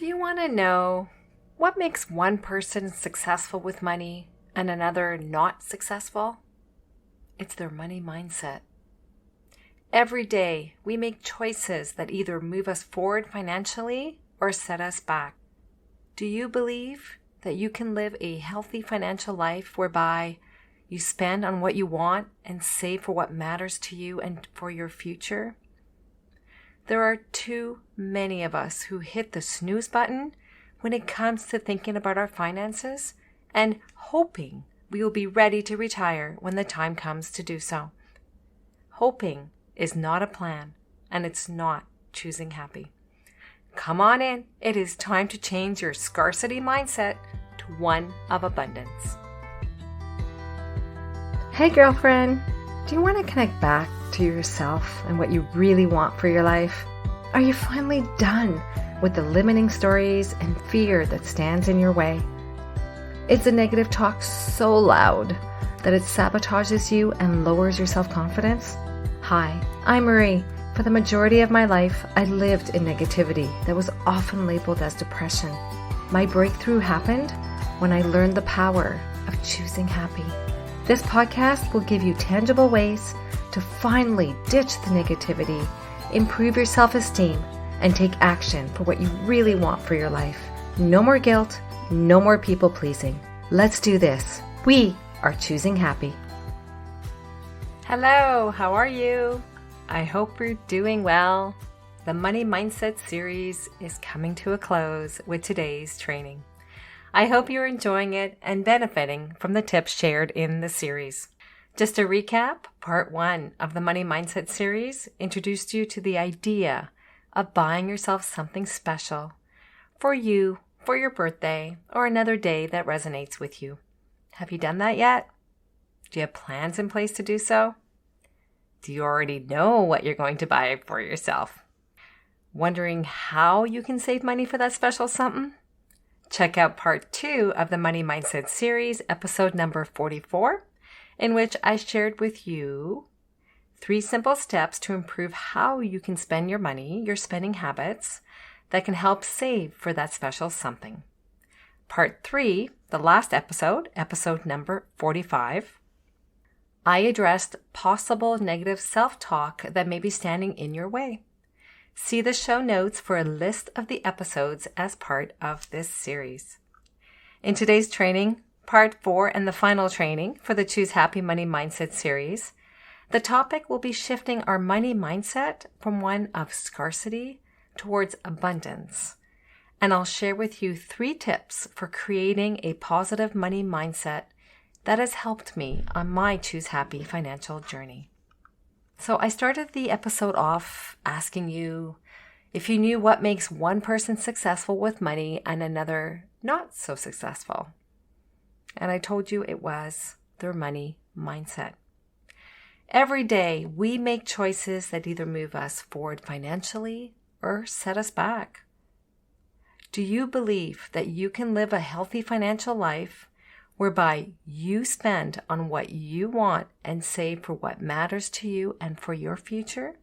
Do you want to know what makes one person successful with money and another not successful? It's their money mindset. Every day, we make choices that either move us forward financially or set us back. Do you believe that you can live a healthy financial life whereby you spend on what you want and save for what matters to you and for your future? There are too many of us who hit the snooze button when it comes to thinking about our finances and hoping we will be ready to retire when the time comes to do so. Hoping is not a plan, and it's not choosing happy. Come on in. It is time to change your scarcity mindset to one of abundance. Hey girlfriend, do you want to connect back to yourself and what you really want for your life? Are you finally done with the limiting stories and fear that stands in your way? Is the negative talk so loud that it sabotages you and lowers your self-confidence? Hi, I'm Marie. For the majority of my life, I lived in negativity that was often labeled as depression. My breakthrough happened when I learned the power of choosing happy. This podcast will give you tangible ways to finally ditch the negativity, improve your self-esteem, and take action for what you really want for your life. No more guilt, no more people pleasing. Let's do this. We are choosing happy. Hello, how are you? I hope you're doing well. The Money Mindset series is coming to a close with today's training. I hope you're enjoying it and benefiting from the tips shared in the series. Just to recap, part 1 of the Money Mindset series introduced you to the idea of buying yourself something special for you, for your birthday, or another day that resonates with you. Have you done that yet? Do you have plans in place to do so? Do you already know what you're going to buy for yourself? Wondering how you can save money for that special something? Check out part 2 of the Money Mindset series, episode number 44, in which I shared with you 3 simple steps to improve how you can spend your money, your spending habits, that can help save for that special something. Part 3, the last episode, episode number 45, I addressed possible negative self-talk that may be standing in your way. See the show notes for a list of the episodes as part of this series. In today's training, part 4 and the final training for the Choose Happy Money Mindset series, the topic will be shifting our money mindset from one of scarcity towards abundance. And I'll share with you 3 tips for creating a positive money mindset that has helped me on my Choose Happy financial journey. So I started the episode off asking you if you knew what makes one person successful with money and another not so successful. And I told you it was their money mindset. Every day we make choices that either move us forward financially or set us back. Do you believe that you can live a healthy financial life whereby you spend on what you want and save for what matters to you and for your future?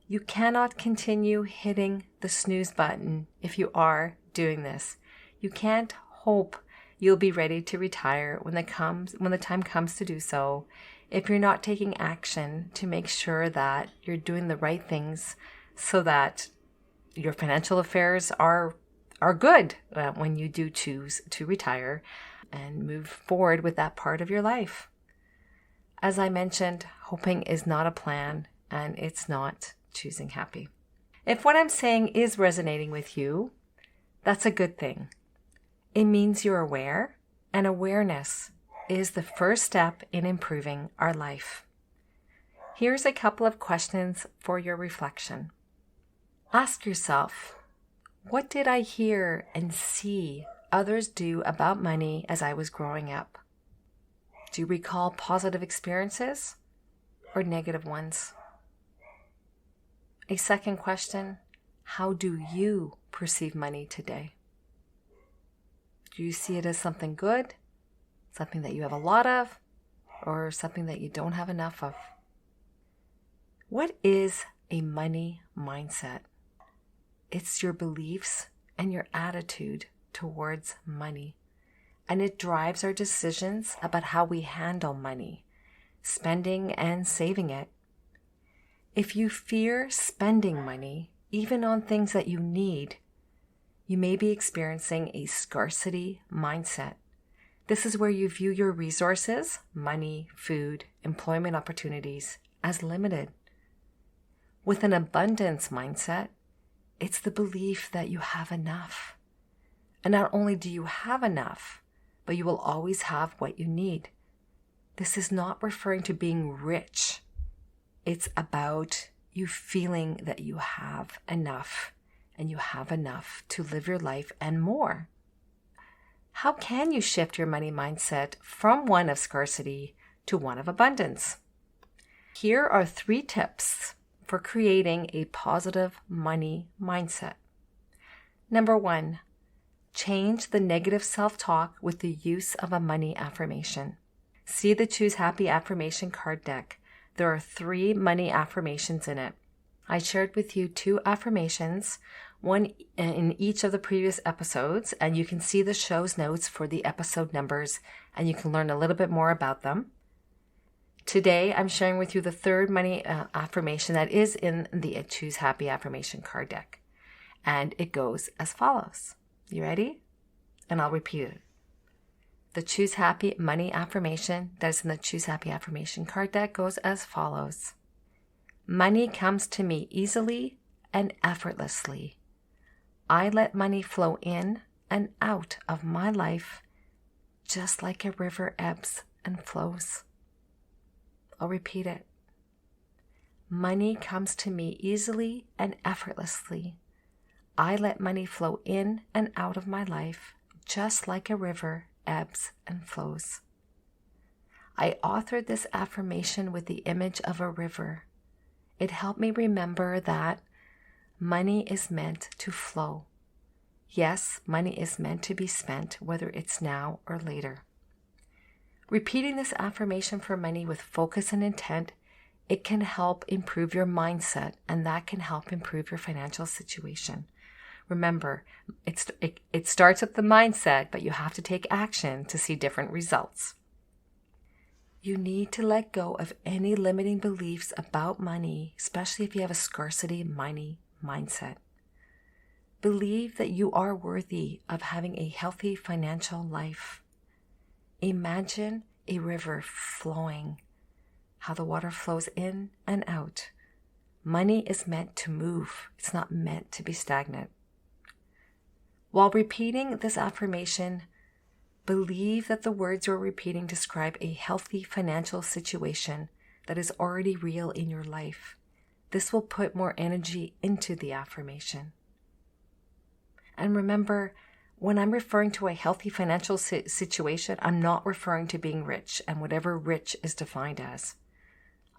You cannot continue hitting the snooze button if you are doing this. You can't hope you'll be ready to retire when the time comes to do so if you're not taking action to make sure that you're doing the right things so that your financial affairs are good when you do choose to retire and move forward with that part of your life. As I mentioned, hoping is not a plan, and it's not choosing happy. If what I'm saying is resonating with you, that's a good thing. It means you're aware, and awareness is the first step in improving our life. Here's a couple of questions for your reflection. Ask yourself, what did I hear and see others do about money as I was growing up? Do you recall positive experiences or negative ones? A second question, how do you perceive money today? Do you see it as something good, something that you have a lot of, or something that you don't have enough of? What is a money mindset? It's your beliefs and your attitude towards money. And it drives our decisions about how we handle money, spending and saving it. If you fear spending money, even on things that you need, you may be experiencing a scarcity mindset. This is where you view your resources, money, food, employment opportunities, as limited. With an abundance mindset, it's the belief that you have enough. And not only do you have enough, but you will always have what you need. This is not referring to being rich. It's about you feeling that you have enough, and you have enough to live your life and more. How can you shift your money mindset from one of scarcity to one of abundance? Here are 3 tips for creating a positive money mindset. Number 1, change the negative self-talk with the use of a money affirmation. See the Choose Happy affirmation card deck. There are 3 money affirmations in it. I shared with you 2 affirmations, one in each of the previous episodes, and you can see the show's notes for the episode numbers, and you can learn a little bit more about them. Today, I'm sharing with you the 3rd money affirmation that is in the Choose Happy affirmation card deck, and it goes as follows. You ready? And I'll repeat it. The Choose Happy money affirmation that is in the Choose Happy affirmation card deck goes as follows. Money comes to me easily and effortlessly. I let money flow in and out of my life just like a river ebbs and flows. I'll repeat it. Money comes to me easily and effortlessly. I let money flow in and out of my life just like a river ebbs and flows. I authored this affirmation with the image of a river. It helped me remember that money is meant to flow. Yes, money is meant to be spent, whether it's now or later. Repeating this affirmation for money with focus and intent, it can help improve your mindset, and that can help improve your financial situation. Remember, it starts with the mindset, but you have to take action to see different results. You need to let go of any limiting beliefs about money, especially if you have a scarcity money mindset. Believe that you are worthy of having a healthy financial life. Imagine a river flowing, how the water flows in and out. Money is meant to move. It's not meant to be stagnant. While repeating this affirmation, believe that the words you're repeating describe a healthy financial situation that is already real in your life. This will put more energy into the affirmation. And remember, when I'm referring to a healthy financial situation, I'm not referring to being rich and whatever rich is defined as.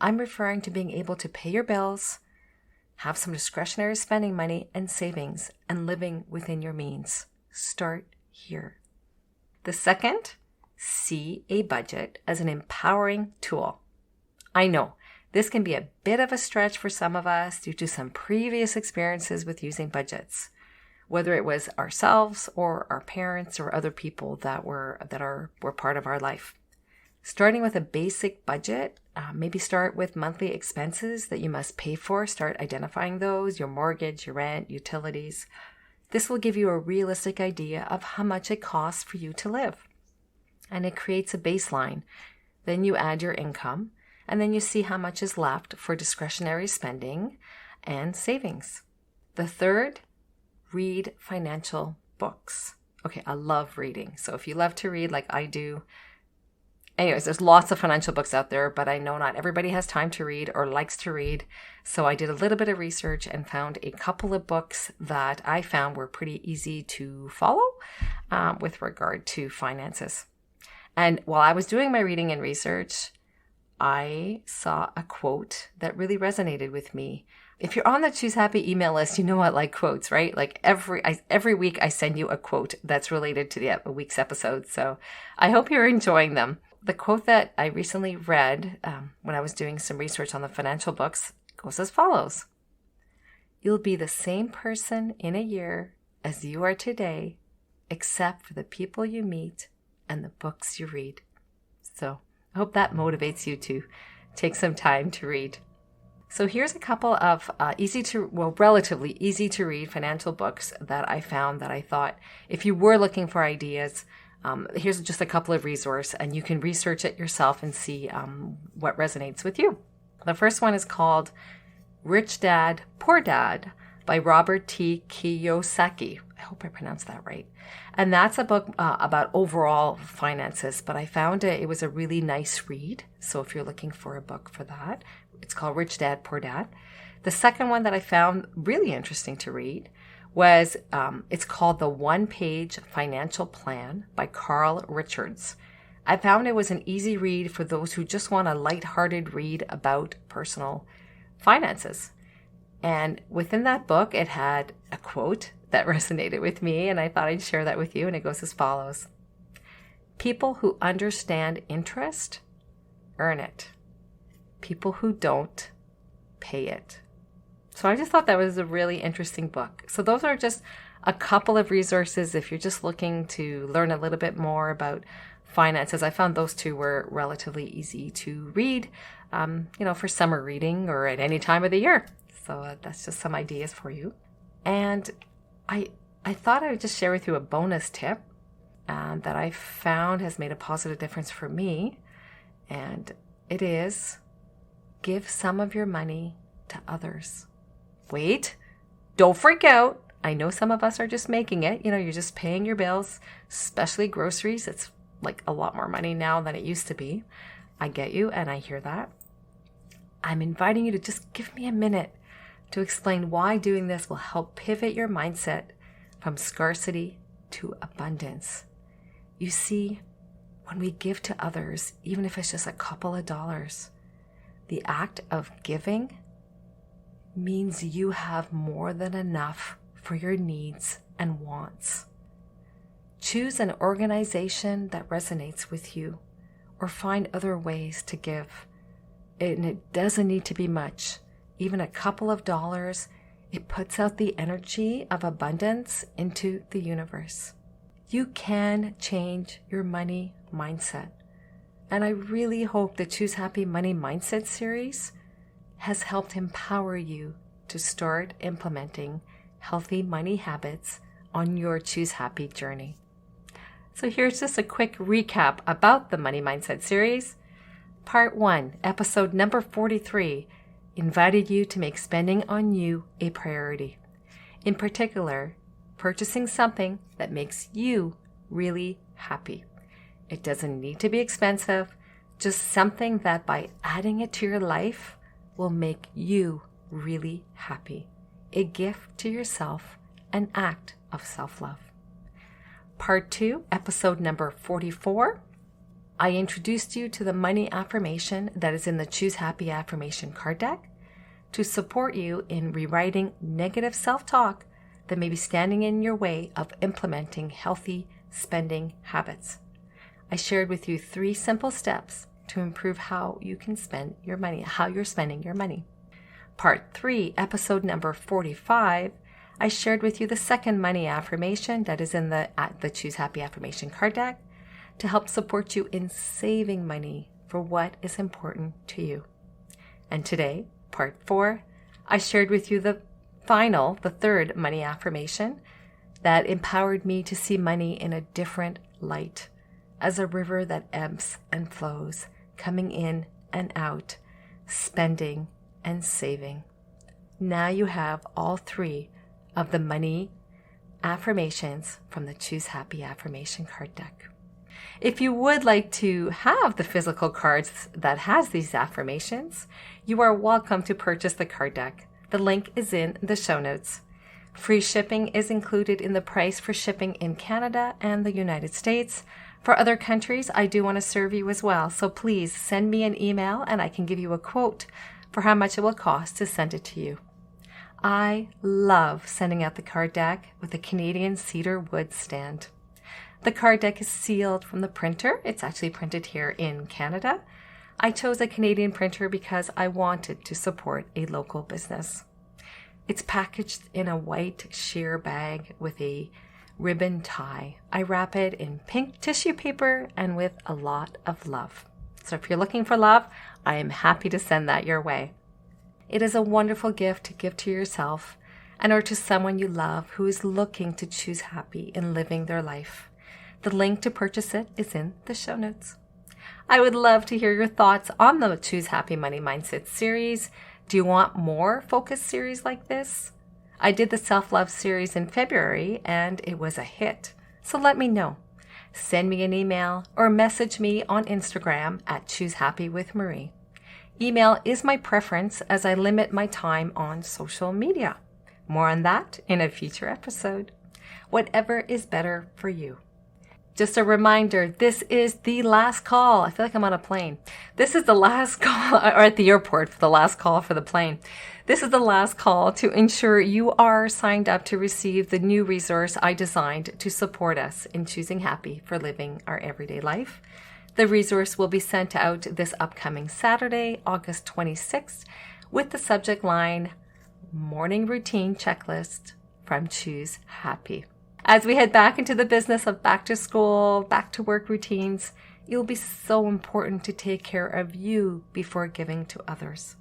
I'm referring to being able to pay your bills, have some discretionary spending money and savings, and living within your means. Start here. The second, see a budget as an empowering tool. I know this can be a bit of a stretch for some of us due to some previous experiences with using budgets, whether it was ourselves or our parents or other people that were part of our life. Starting with a basic budget, maybe start with monthly expenses that you must pay for. Start identifying those, your mortgage, your rent, utilities. This will give you a realistic idea of how much it costs for you to live. And it creates a baseline. Then you add your income, and then you see how much is left for discretionary spending and savings. The third, read financial books. Okay, I love reading. So if you love to read like I do, anyways, there's lots of financial books out there, but I know not everybody has time to read or likes to read. So I did a little bit of research and found a couple of books that I found were pretty easy to follow with regard to finances. And while I was doing my reading and research, I saw a quote that really resonated with me. If you're on the Choose Happy email list, you know I like quotes, right? Like every week I send you a quote that's related to the week's episode. So I hope you're enjoying them. The quote that I recently read when I was doing some research on the financial books goes as follows. You'll be the same person in a year as you are today, except for the people you meet and the books you read. So I hope that motivates you to take some time to read. So here's a couple of relatively easy to read financial books that I found that I thought if you were looking for ideas, here's just a couple of resources and you can research it yourself and see what resonates with you. The first one is called Rich Dad, Poor Dad by Robert T. Kiyosaki. I hope I pronounced that right. And that's a book about overall finances, but I found it was a really nice read. So if you're looking for a book for that, it's called Rich Dad, Poor Dad. The second one that I found really interesting to read was, it's called The One-Page Financial Plan by Carl Richards. I found it was an easy read for those who just want a lighthearted read about personal finances. And within that book, it had a quote that resonated with me, and I thought I'd share that with you, and it goes as follows. People who understand interest earn it. People who don't pay it. So I just thought that was a really interesting book. So those are just a couple of resources if you're just looking to learn a little bit more about finances. I found those two were relatively easy to read, for summer reading or at any time of the year. So that's just some ideas for you. And I thought I would just share with you a bonus tip that I found has made a positive difference for me. And it is give some of your money to others. Wait, don't freak out. I know some of us are just making it. You're just paying your bills, especially groceries. It's like a lot more money now than it used to be. I get you, and I hear that. I'm inviting you to just give me a minute to explain why doing this will help pivot your mindset from scarcity to abundance. You see, when we give to others, even if it's just a couple of dollars, the act of giving means you have more than enough for your needs and wants. Choose an organization that resonates with you or find other ways to give. And it doesn't need to be much. Even a couple of dollars, it puts out the energy of abundance into the universe. You can change your money mindset. And I really hope the Choose Happy Money Mindset series has helped empower you to start implementing healthy money habits on your Choose Happy journey. So here's just a quick recap about the Money Mindset series. Part 1, episode number 43, invited you to make spending on you a priority. In particular, purchasing something that makes you really happy. It doesn't need to be expensive, just something that by adding it to your life will make you really happy. A gift to yourself, an act of self-love. Part 2, episode number 44, I introduced you to the money affirmation that is in the Choose Happy Affirmation card deck to support you in rewriting negative self-talk that may be standing in your way of implementing healthy spending habits. I shared with you 3 simple steps to improve how you can spend your money, how you're spending your money. Part 3, episode number 45, I shared with you the second money affirmation that is in the Choose Happy Affirmation card deck to help support you in saving money for what is important to you. And today, part 4, I shared with you the third money affirmation that empowered me to see money in a different light, as a river that ebbs and flows, coming in and out, spending and saving. Now you have all 3 of the money affirmations from the Choose Happy Affirmation card deck. If you would like to have the physical cards that has these affirmations, you are welcome to purchase the card deck. The link is in the show notes. Free shipping is included in the price for shipping in Canada and the United States. For other countries, I do want to serve you as well, so please send me an email and I can give you a quote for how much it will cost to send it to you. I love sending out the card deck with a Canadian cedar wood stand. The card deck is sealed from the printer. It's actually printed here in Canada. I chose a Canadian printer because I wanted to support a local business. It's packaged in a white sheer bag with a ribbon tie. I wrap it in pink tissue paper and with a lot of love. So if you're looking for love, I am happy to send that your way. It is a wonderful gift to give to yourself and or to someone you love who is looking to choose happy in living their life. The link to purchase it is in the show notes. I would love to hear your thoughts on the Choose Happy Money Mindset series. Do you want more focused series like this? I did the self-love series in February and it was a hit. So let me know. Send me an email or message me on Instagram at Choose Happy with Marie. Email is my preference as I limit my time on social media. More on that in a future episode. Whatever is better for you. Just a reminder, this is the last call. I feel like I'm on a plane. This is the last call, or at the airport for the last call for the plane. This is the last call to ensure you are signed up to receive the new resource I designed to support us in choosing happy for living our everyday life. The resource will be sent out this upcoming Saturday, August 26th, with the subject line, Morning Routine Checklist from Choose Happy. As we head back into the business of back to school, back to work routines, it will be so important to take care of you before giving to others.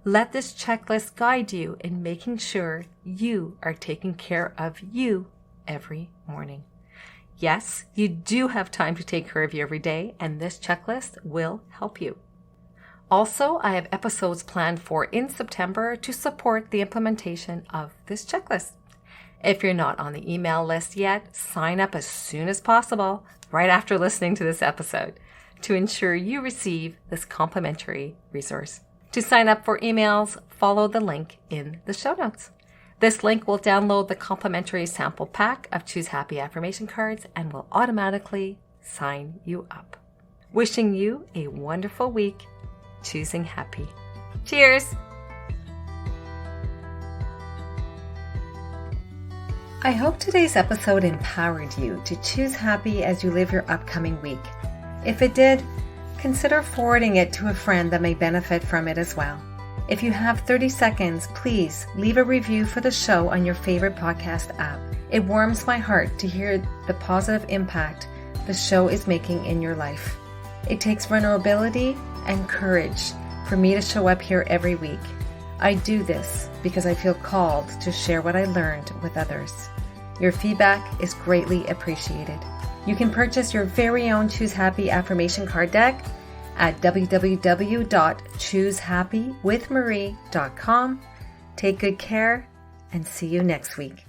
Let this checklist guide you in making sure you are taking care of you every morning. Yes, you do have time to take care of you every day, and this checklist will help you. Also, I have episodes planned for in September to support the implementation of this checklist. If you're not on the email list yet, sign up as soon as possible, right after listening to this episode, to ensure you receive this complimentary resource. To sign up for emails, follow the link in the show notes. This link will download the complimentary sample pack of Choose Happy affirmation cards and will automatically sign you up. Wishing you a wonderful week, choosing happy. Cheers! I hope today's episode empowered you to choose happy as you live your upcoming week. If it did, consider forwarding it to a friend that may benefit from it as well. If you have 30 seconds, please leave a review for the show on your favorite podcast app. It warms my heart to hear the positive impact the show is making in your life. It takes vulnerability and courage for me to show up here every week. I do this because I feel called to share what I learned with others. Your feedback is greatly appreciated. You can purchase your very own Choose Happy affirmation card deck at www.choosehappywithmarie.com. Take good care and see you next week.